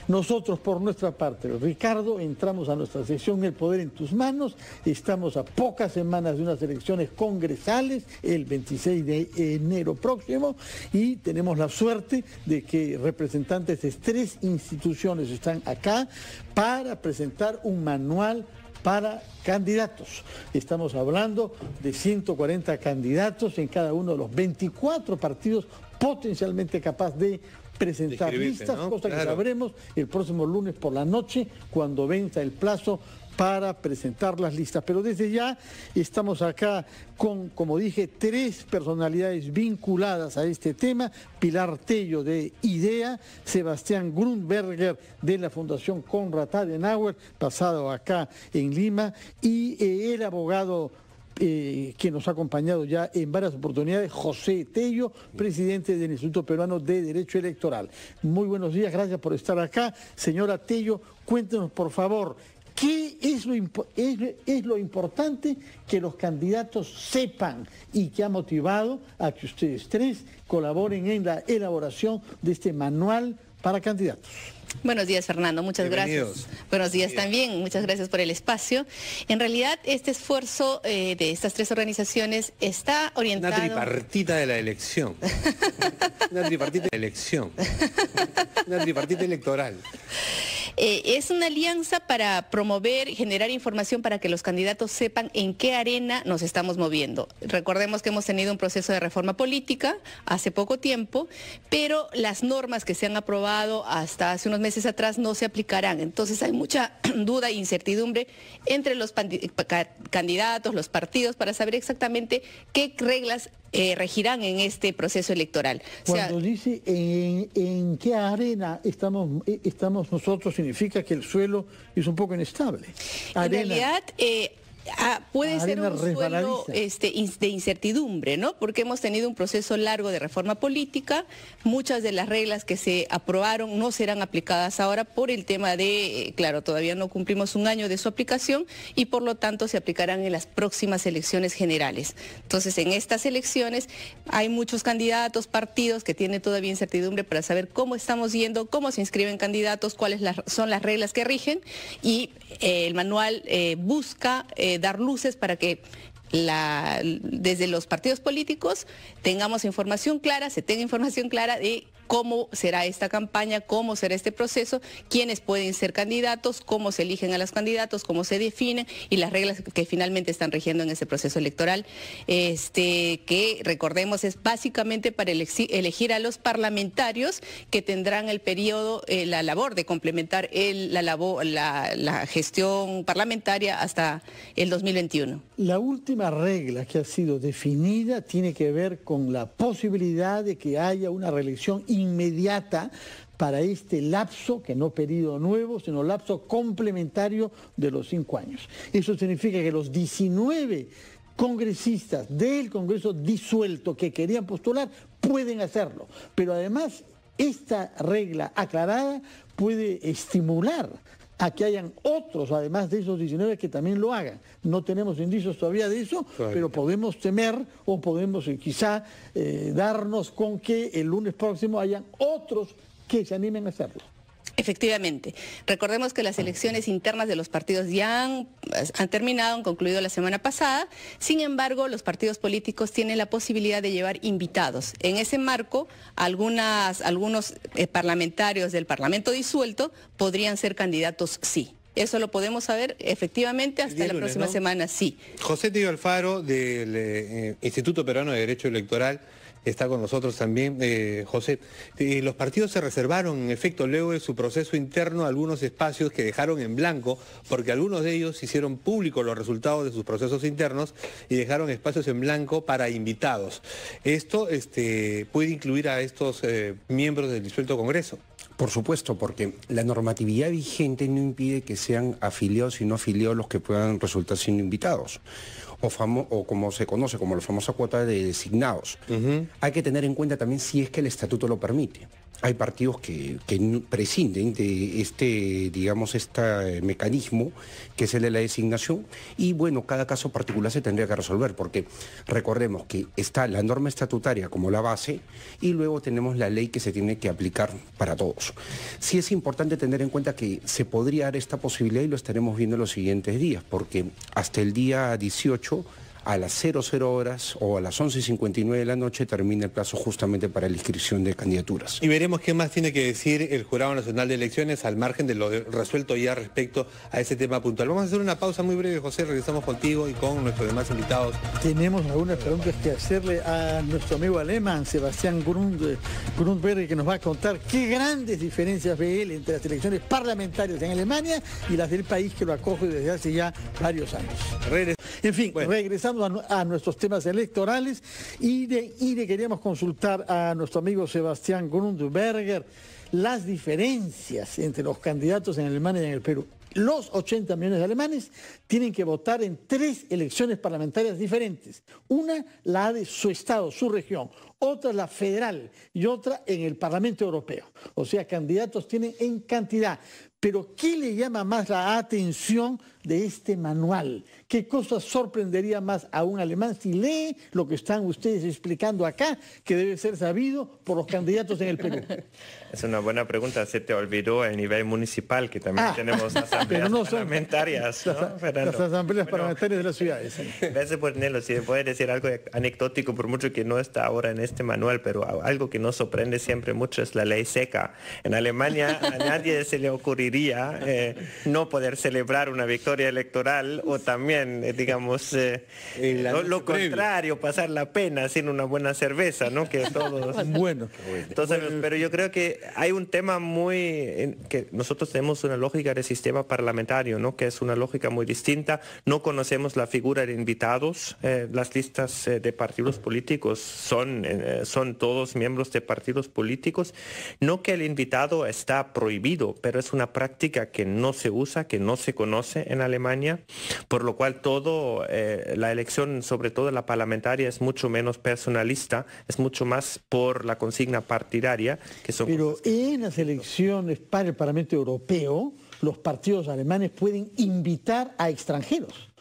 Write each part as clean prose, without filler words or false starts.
Nosotros, por nuestra parte, Ricardo, entramos a nuestra sesión El Poder en tus manos. Estamos a pocas semanas de unas elecciones congresales, el 26 de enero próximo, y tenemos la suerte de que representantes de 3 instituciones están acá para presentar un manual para candidatos. Estamos hablando de 140 candidatos en cada uno de los 24 partidos potencialmente capaz de presentar listas, ¿no? Cosa que sabremos el próximo lunes por la noche, cuando venza el plazo para presentar las listas. Pero desde ya estamos acá con, como dije, 3 personalidades vinculadas a este tema: Pilar Tello de IDEA, Sebastián Grunberger de la Fundación Konrad Adenauer, basado acá en Lima, y el abogado que nos ha acompañado ya en varias oportunidades, José Tello, presidente del Instituto Peruano de Derecho Electoral. Muy buenos días, gracias por estar acá. Señora Tello, cuéntenos por favor, ¿qué es lo importante que los candidatos sepan y que ha motivado a que ustedes 3 colaboren en la elaboración de este manual para candidatos? Buenos días, Fernando, muchas gracias. Buenos días también, muchas gracias por el espacio. En realidad, este esfuerzo de estas 3 organizaciones está orientado... Una tripartita de la elección. Una tripartita de elección. Una tripartita electoral. Es una alianza para promover y generar información para que los candidatos sepan en qué arena nos estamos moviendo. Recordemos que hemos tenido un proceso de reforma política hace poco tiempo, pero las normas que se han aprobado hasta hace unos meses atrás no se aplicarán. Entonces hay mucha duda e incertidumbre entre los candidatos, los partidos, para saber exactamente qué reglas regirán en este proceso electoral. Cuando dice en qué arena estamos nosotros, significa que el suelo es un poco inestable. En realidad... puede ser un suelo de incertidumbre, ¿no? Porque hemos tenido un proceso largo de reforma política, muchas de las reglas que se aprobaron no serán aplicadas ahora por el tema de, claro, todavía no cumplimos un año de su aplicación y por lo tanto se aplicarán en las próximas elecciones generales. Entonces, en estas elecciones hay muchos candidatos, partidos que tienen todavía incertidumbre para saber cómo estamos yendo, cómo se inscriben candidatos, cuáles son las reglas que rigen, y el manual busca dar luces para que desde los partidos políticos tengamos información clara, se tenga información clara de cómo será esta campaña, cómo será este proceso, quiénes pueden ser candidatos, cómo se eligen a los candidatos, cómo se definen y las reglas que finalmente están rigiendo en ese proceso electoral, que recordemos es básicamente para elegir a los parlamentarios que tendrán el periodo, la labor de complementar la gestión parlamentaria hasta el 2021. La última regla que ha sido definida tiene que ver con la posibilidad de que haya una reelección inmediata para este lapso, que no periodo nuevo, sino lapso complementario de los 5 años. Eso significa que los 19 congresistas del Congreso disuelto que querían postular pueden hacerlo, pero además esta regla aclarada puede estimular a que hayan otros, además de esos 19, que también lo hagan. No tenemos indicios todavía de eso, pero podemos temer o podemos quizá darnos con que el lunes próximo hayan otros que se animen a hacerlo. Efectivamente. Recordemos que las elecciones internas de los partidos ya han terminado, han concluido la semana pasada. Sin embargo, los partidos políticos tienen la posibilidad de llevar invitados. En ese marco, algunos parlamentarios del Parlamento disuelto podrían ser candidatos, sí. Eso lo podemos saber efectivamente hasta la próxima semana, sí. José Tello Alfaro, del Instituto Peruano de Derecho Electoral, está con nosotros también. José, los partidos se reservaron, en efecto, luego de su proceso interno, algunos espacios que dejaron en blanco, porque algunos de ellos hicieron públicos los resultados de sus procesos internos y dejaron espacios en blanco para invitados. ¿Esto puede incluir a estos miembros del disuelto Congreso? Por supuesto, porque la normatividad vigente no impide que sean afiliados y no afiliados los que puedan resultar siendo invitados, o como se conoce como la famosa cuota de designados. Hay que tener en cuenta también si es que el estatuto lo permite. hay partidos que prescinden de este mecanismo que es el de la designación, y bueno, cada caso particular se tendría que resolver, porque recordemos que está la norma estatutaria como la base y luego tenemos la ley que se tiene que aplicar para todos. Sí es importante tener en cuenta que se podría dar esta posibilidad y lo estaremos viendo en los siguientes días, porque hasta el día 18 a las 00 horas o a las 11:59 de la noche termina el plazo justamente para la inscripción de candidaturas. Y veremos qué más tiene que decir el Jurado Nacional de Elecciones al margen de lo resuelto ya respecto a ese tema puntual. Vamos a hacer una pausa muy breve, José, regresamos contigo y con nuestros demás invitados. Tenemos algunas preguntas que hacerle a nuestro amigo alemán, Sebastián Grundberg, que nos va a contar qué grandes diferencias ve él entre las elecciones parlamentarias en Alemania y las del país que lo acoge desde hace ya varios años. En fin, regresamos a nuestros temas electorales y queríamos consultar a nuestro amigo Sebastián Grundberger las diferencias entre los candidatos en Alemania y en el Perú. Los 80 millones de alemanes tienen que votar en 3 elecciones parlamentarias diferentes. Una, la de su estado, su región. Otra, la federal. Y otra, en el Parlamento Europeo. O sea, candidatos tienen en cantidad. Pero, ¿qué le llama más la atención de este manual? ¿Qué cosa sorprendería más a un alemán si lee lo que están ustedes explicando acá, que debe ser sabido por los candidatos en el Perú? Es una buena pregunta. Se te olvidó el nivel municipal, que también tenemos asambleas parlamentarias. Las asambleas parlamentarias de las ciudades. Gracias por tenerlo. Si puede decir algo anecdótico, por mucho que no está ahora en este manual, pero algo que nos sorprende siempre mucho es la ley seca. En Alemania a nadie se le ocurriría no poder celebrar una victoria electoral o también, lo contrario, pasar la pena sin una buena cerveza, ¿no? Que todos... Bueno. Entonces, pero yo creo que hay un tema que nosotros tenemos una lógica de sistema parlamentario, ¿no? Que es una lógica muy distinta. No conocemos la figura de invitados. Las listas de partidos políticos son todos miembros de partidos políticos. No que el invitado está prohibido, pero es una práctica que no se usa, que no se conoce en Alemania, por lo cual la elección, sobre todo la parlamentaria, es mucho menos personalista, es mucho más por la consigna partidaria. Pero en las elecciones para el Parlamento Europeo, los partidos alemanes pueden invitar a extranjeros.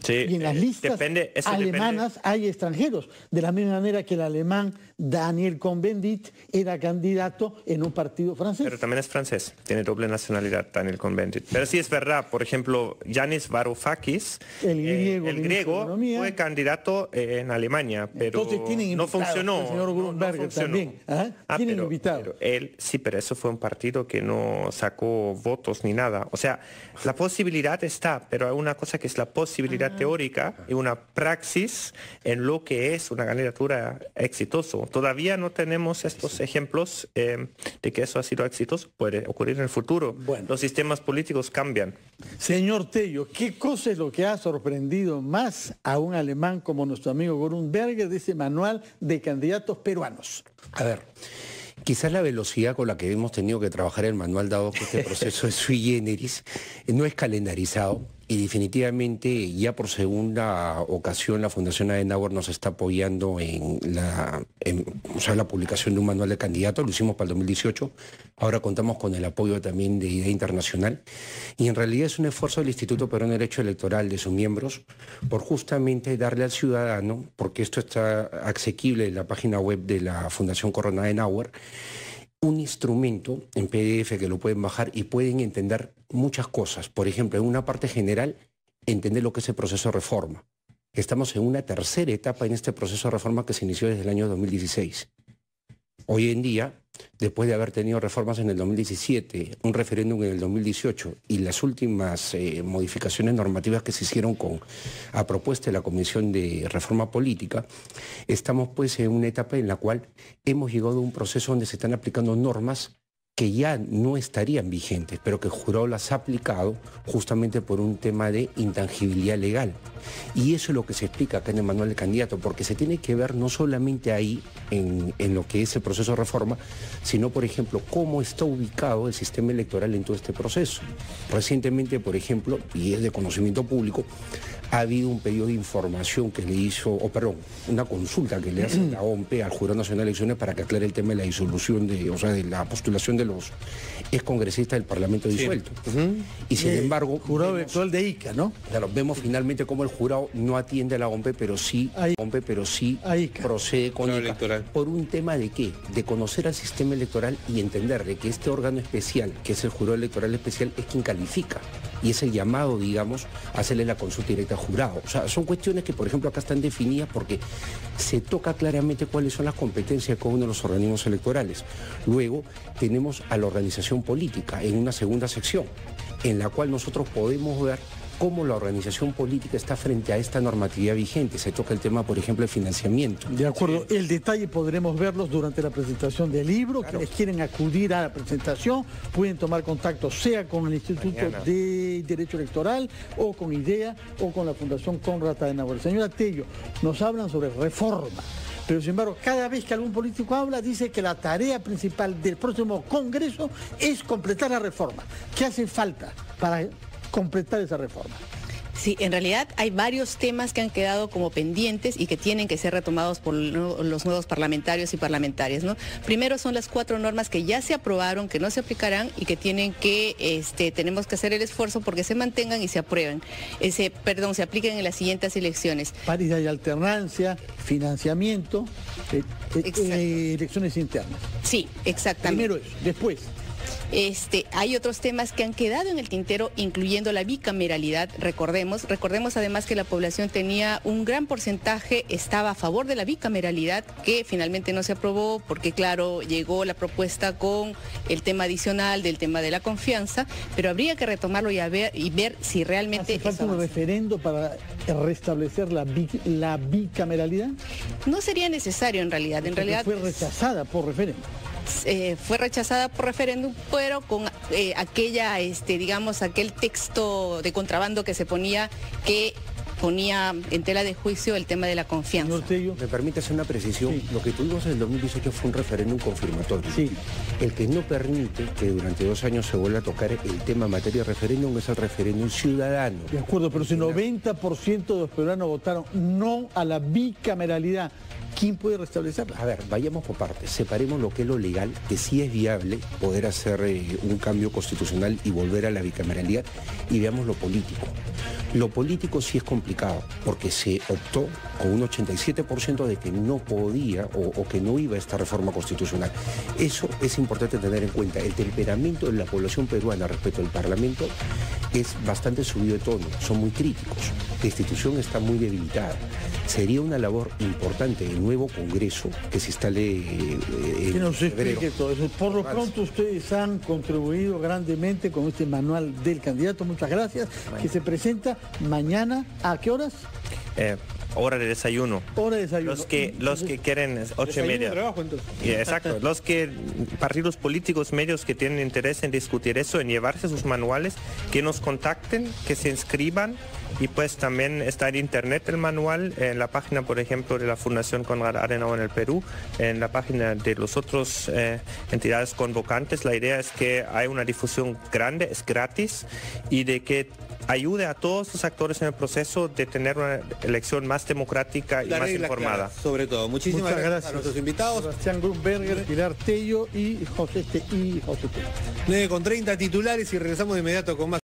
Sí, y en las listas alemanas hay extranjeros, de la misma manera que el alemán Daniel Cohn-Bendit era candidato en un partido francés. Pero también es francés, tiene doble nacionalidad Daniel Cohn-Bendit. Pero sí es verdad, por ejemplo, Yanis Varoufakis, el griego fue candidato en Alemania, pero no funcionó. El señor Grundberger también. Tienen invitado. Pero eso fue un partido que no sacó votos ni nada. O sea, la posibilidad está, pero hay una cosa que es la posibilidad teórica y una praxis en lo que es una candidatura exitosa. Todavía no tenemos estos ejemplos de que eso ha sido exitoso. Puede ocurrir en el futuro. Bueno. Los sistemas políticos cambian. Señor Tello, ¿qué cosa es lo que ha sorprendido más a un alemán como nuestro amigo Grundberger de ese manual de candidatos peruanos? A ver, quizás la velocidad con la que hemos tenido que trabajar el manual, dado que este proceso es sui generis, no es calendarizado. Y definitivamente ya por segunda ocasión la Fundación Adenauer nos está apoyando en la publicación de un manual de candidatos. Lo hicimos para el 2018, ahora contamos con el apoyo también de Idea Internacional. Y en realidad es un esfuerzo del Instituto Peruano de Derecho Electoral, de sus miembros, por justamente darle al ciudadano, porque esto está asequible en la página web de la Fundación Konrad Adenauer, un instrumento en PDF que lo pueden bajar y pueden entender muchas cosas. Por ejemplo, en una parte general, entender lo que es el proceso de reforma. Estamos en una tercera etapa en este proceso de reforma que se inició desde el año 2016. Hoy en día, después de haber tenido reformas en el 2017, un referéndum en el 2018 y las últimas modificaciones normativas que se hicieron a propuesta de la Comisión de Reforma Política, estamos pues en una etapa en la cual hemos llegado a un proceso donde se están aplicando normas que ya no estarían vigentes, pero que el jurado las ha aplicado justamente por un tema de intangibilidad legal. Y eso es lo que se explica acá en el manual de candidato, porque se tiene que ver no solamente ahí en lo que es el proceso de reforma, sino, por ejemplo, cómo está ubicado el sistema electoral en todo este proceso. Recientemente, por ejemplo, y es de conocimiento público, ha habido un pedido de información que le hizo, una consulta que le hace la OMP al Jurado Nacional de Elecciones para que aclare el tema de la disolución de la postulación de los excongresistas del Parlamento disuelto. Y sin embargo... Jurado electoral de ICA, ¿no? Claro, vemos finalmente cómo el jurado no atiende a la OMP, pero sí procede con ICA. ¿Por un tema de qué? De conocer al sistema electoral y entender de que este órgano especial, que es el Jurado Electoral Especial, es quien califica. Y es el llamado, digamos, a hacerle la consulta directa al jurado. O sea, son cuestiones que, por ejemplo, acá están definidas porque se toca claramente cuáles son las competencias de cada uno de los organismos electorales. Luego, tenemos a la organización política en una segunda sección, en la cual nosotros podemos ver cómo la organización política está frente a esta normatividad vigente. Se toca el tema, por ejemplo, del financiamiento. De acuerdo, el detalle podremos verlos durante la presentación del libro. Claro. Quienes quieren acudir a la presentación pueden tomar contacto sea con el Instituto de Derecho Electoral o con IDEA o con la Fundación Konrad Adenauer. Señora Tello, nos hablan sobre reforma. Pero sin embargo, cada vez que algún político habla, dice que la tarea principal del próximo Congreso es completar la reforma. ¿Qué hace falta para completar esa reforma? Sí, en realidad hay varios temas que han quedado como pendientes y que tienen que ser retomados por los nuevos parlamentarios y parlamentarias, ¿no? Primero son las 4 normas que ya se aprobaron, que no se aplicarán y que tienen que, tenemos que hacer el esfuerzo porque se mantengan y se aprueben, se apliquen en las siguientes elecciones. Paridad y alternancia, financiamiento, elecciones internas. Sí, exactamente. Primero eso, después. Hay otros temas que han quedado en el tintero, incluyendo la bicameralidad. Recordemos además que la población tenía un gran porcentaje, estaba a favor de la bicameralidad, que finalmente no se aprobó porque, claro, llegó la propuesta con el tema adicional del tema de la confianza, pero habría que retomarlo y ver si realmente... ¿Hace falta un referendo para restablecer la bicameralidad? No sería necesario en realidad. Fue rechazada por referéndum. Fue rechazada por referéndum, pero con aquel texto de contrabando que se ponía, que ponía en tela de juicio el tema de la confianza. ¿Me permite hacer una precisión? Sí. Lo que tuvimos en el 2018 fue un referéndum confirmatorio. Sí. El que no permite que durante 2 años se vuelva a tocar el tema en materia de referéndum es el referéndum ciudadano. De acuerdo, pero si el 90% de los peruanos votaron no a la bicameralidad, ¿quién puede restablecerla? A ver, vayamos por partes. Separemos lo que es lo legal, que sí es viable poder hacer un cambio constitucional y volver a la bicameralidad, y veamos lo político. Lo político sí es complicado, porque se optó con un 87% de que no podía o que no iba a esta reforma constitucional. Eso es importante tener en cuenta. El temperamento de la población peruana respecto al Parlamento es bastante subido de tono, son muy críticos. La institución está muy debilitada. Sería una labor importante el nuevo Congreso que se instale que nos explique todo eso. Por lo pronto ustedes han contribuido grandemente con este manual del candidato. Muchas gracias. Que se presenta mañana. ¿A qué horas? Hora de desayuno. Hora de desayuno. Los que quieren 8:30. Trabajo, entonces. Exacto. Los partidos políticos medios que tienen interés en discutir eso, en llevarse sus manuales, que nos contacten, que se inscriban. Y pues también está en internet el manual, en la página, por ejemplo, de la Fundación Konrad Adenauer en el Perú, en la página de los otros entidades convocantes. La idea es que hay una difusión grande, es gratis, y de que ayude a todos los actores en el proceso de tener una elección más democrática y más informada. Claras, sobre todo. Muchísimas gracias a nuestros invitados. Sebastián Grunberger, Pilar Tello y José Tello. 9:30 titulares y regresamos de inmediato con más.